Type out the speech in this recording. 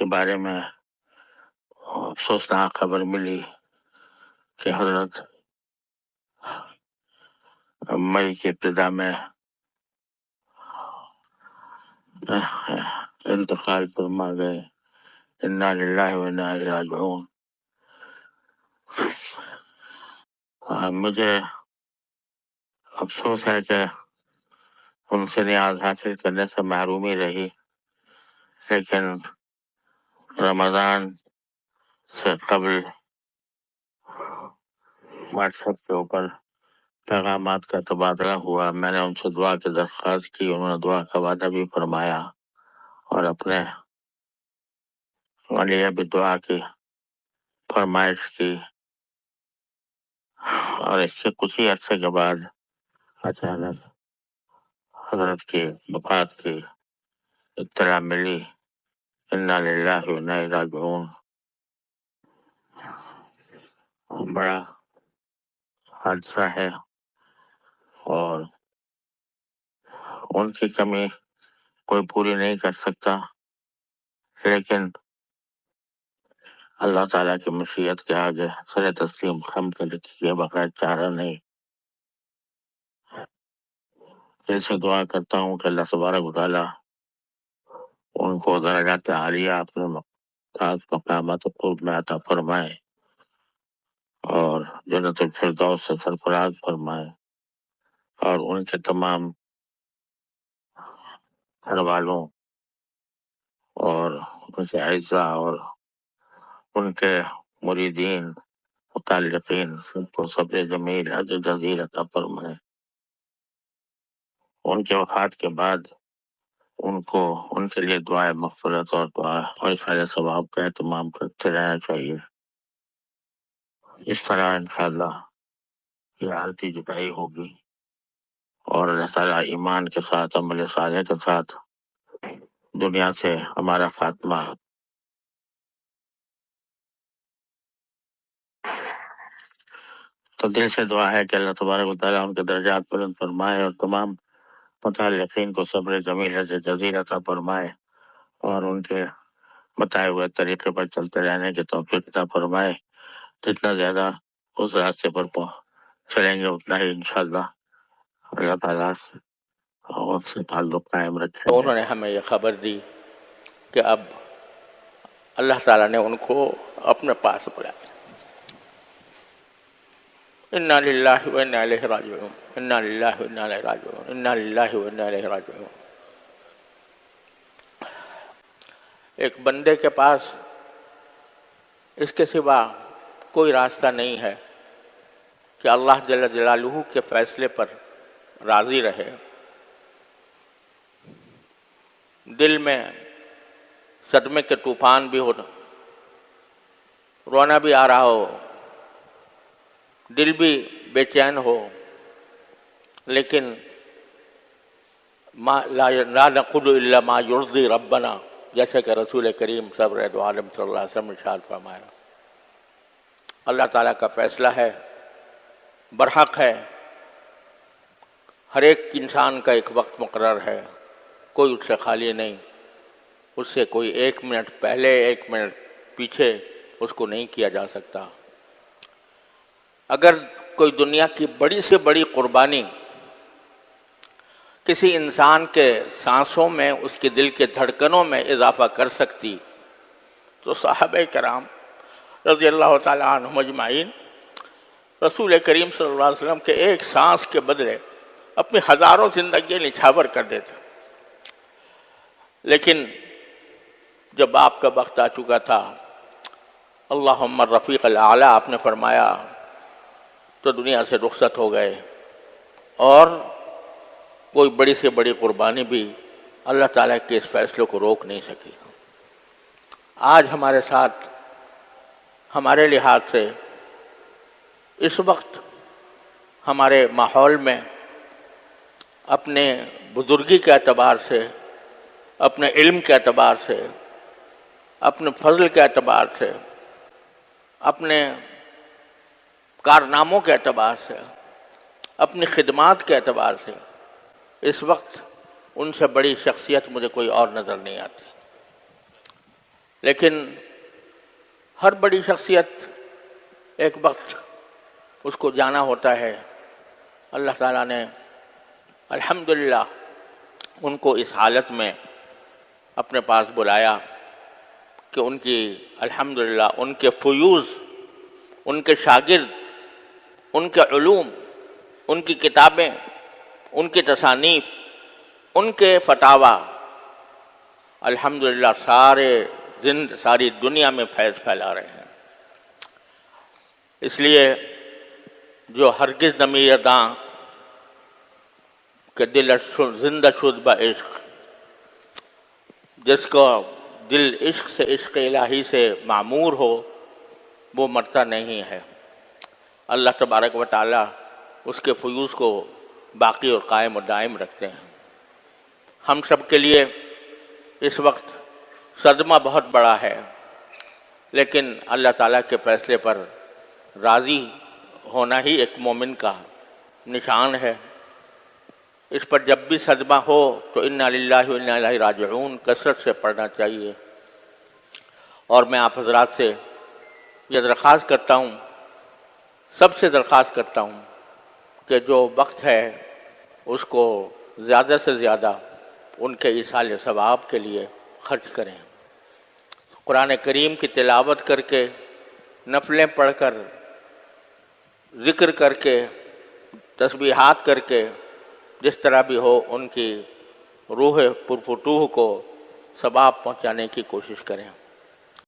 کے بارے میں افسوسناک خبر ملی کہ حضرت مئی کی ابتدا میں انتقال فرما گئے۔ انا للہ و انا الیہ راجعون۔ مجھے افسوس ہے کہ ان سے نیاز حاصل کرنے سے محرومی رہی، لیکن رمضان سے قبل واٹس ایپ کے اوپر پیغامات کا تبادلہ ہوا۔ میں نے ان سے دعا کی درخواست کی، انہوں نے دعا کا وعدہ بھی فرمایا اور اپنے لیے بھی دعا کی فرمائش کی، اور اس سے کچھ ہی عرصے کے بعد اچانک حضرت کی وفات کی اطلاع ملی۔ انا للہ و انا الیہ راجعون۔ بڑا حادثہ ہے اور ان کی کمی کوئی پوری نہیں کر سکتا، لیکن اللہ تعالیٰ کی مشیت کے آگے سر تسلیم خم کر کے بغیر چارہ نہیں۔ دل سے دعا کرتا ہوں کہ اللہ تبارک و تعالیٰ ان کو درجات عالیہ اپنے خاص مقامات قرب میں عطا فرمائے اور جنت الفردوس سے سرفراز فرمائے، اور ان کے تمام گھر والوں اور ان کے اعزاء اور ان کے مریدین متعلقین سب کو صبر جمیل اجر جزیل عطا فرمائے۔ ان کے وفات کے بعد ان کے لیے دعائے مغفرت اور دعا اور اشارہ ثواب کا اہتمام کرتے رہنا چاہیے۔ اس طرح انشاءاللہ یہ حالتی جدائی ہوگی اور اللہ تعالیٰ ایمان کے ساتھ عمل صالح کے ساتھ دنیا سے ہمارا خاتمہ تو دل سے دعا ہے کہ اللہ تبارک و تعالیٰ ان کے درجات بلند فرمائے اور تمام متعلقین کو صبر جمیل اجر جزیل عطا فرمائے اور ان کے بتائے ہوئے طریقے پر چلتے رہنے کی توفیق عطا فرمائے۔ جتنا زیادہ اس راستے پر چلیں گے اتنا ہی انشاءاللہ اللہ تعالیٰ سے تعلق قائم رکھیں گے۔ انہوں نے ہمیں یہ خبر دی کہ اب اللہ تعالیٰ نے ان کو اپنے پاس بلایا۔ انا للہ و انا الیہ راجعون، انا للہ و انا الیہ راجعون، انا للہ و انا الیہ راجعون۔ ایک بندے کے پاس اس کے سوا کوئی راستہ نہیں ہے کہ اللہ جل جلالہ کے فیصلے پر راضی رہے، دل میں صدمے کے طوفان بھی ہو، رونا بھی آ رہا ہو، دل بھی بے چین ہو، لیکن لا نقول الا ما یرضی ربنا، جیسے کہ رسول کریم صبر دو عالم صلی اللہ علیہ وسلم ارشاد فرمایا۔ اللہ تعالیٰ کا فیصلہ ہے، برحق ہے، ہر ایک انسان کا ایک وقت مقرر ہے، کوئی اس سے خالی نہیں، اس سے کوئی ایک منٹ پہلے ایک منٹ پیچھے اس کو نہیں کیا جا سکتا۔ اگر کوئی دنیا کی بڑی سے بڑی قربانی کسی انسان کے سانسوں میں، اس کے دل کے دھڑکنوں میں اضافہ کر سکتی تو صحابہ کرام رضی اللہ تعالیٰ عنہم اجمعین رسول کریم صلی اللہ علیہ وسلم کے ایک سانس کے بدلے اپنی ہزاروں زندگیاں نچھاور کر دیتے۔ لیکن جب آپ کا وقت آ چکا تھا، اللہم الرفیق الاعلیٰ آپ نے فرمایا تو دنیا سے رخصت ہو گئے، اور کوئی بڑی سے بڑی قربانی بھی اللہ تعالیٰ کے اس فیصلے کو روک نہیں سکی۔ آج ہمارے ساتھ ہمارے لحاظ سے اس وقت ہمارے ماحول میں اپنے بزرگی کے اعتبار سے، اپنے علم کے اعتبار سے، اپنے فضل کے اعتبار سے، اپنے کارناموں کے اعتبار سے، اپنی خدمات کے اعتبار سے اس وقت ان سے بڑی شخصیت مجھے کوئی اور نظر نہیں آتی۔ لیکن ہر بڑی شخصیت ایک وقت اس کو جانا ہوتا ہے. اللہ تعالیٰ نے الحمدللہ ان کو اس حالت میں اپنے پاس بلایا کہ ان کی الحمدللہ ان کے فیوض، ان کے شاگرد، ان کے علوم، ان کی کتابیں، ان کی تصانیف، ان کے فتاوی الحمدللہ ساری دنیا میں فیض پھیلا رہے ہیں. اس لیے جو ہرگز نہ میرداں کہ دل زندہ شد بعشق، جس کو دل عشق سے، عشق الہی سے معمور ہو، وہ مرتا نہیں ہے. اللہ تبارک و تعالی اس کے فیوض کو باقی اور قائم و دائم رکھتے ہیں. ہم سب کے لیے اس وقت صدمہ بہت بڑا ہے، لیکن اللہ تعالیٰ کے فیصلے پر راضی ہونا ہی ایک مومن کا نشان ہے. اس پر جب بھی صدمہ ہو تو انا للہ و انا الیہ راجعون کثرت سے پڑھنا چاہیے. اور میں آپ حضرات سے یہ درخواست کرتا ہوں، سب سے درخواست کرتا ہوں کہ جو وقت ہے اس کو زیادہ سے زیادہ ان کے ایصال ثواب کے لیے خرچ کریں. قرآن کریم کی تلاوت کر کے، نفلیں پڑھ کر، ذکر کر کے، تسبیحات کر کے، جس طرح بھی ہو ان کی روح پرفتوح کو ثواب پہنچانے کی کوشش کریں.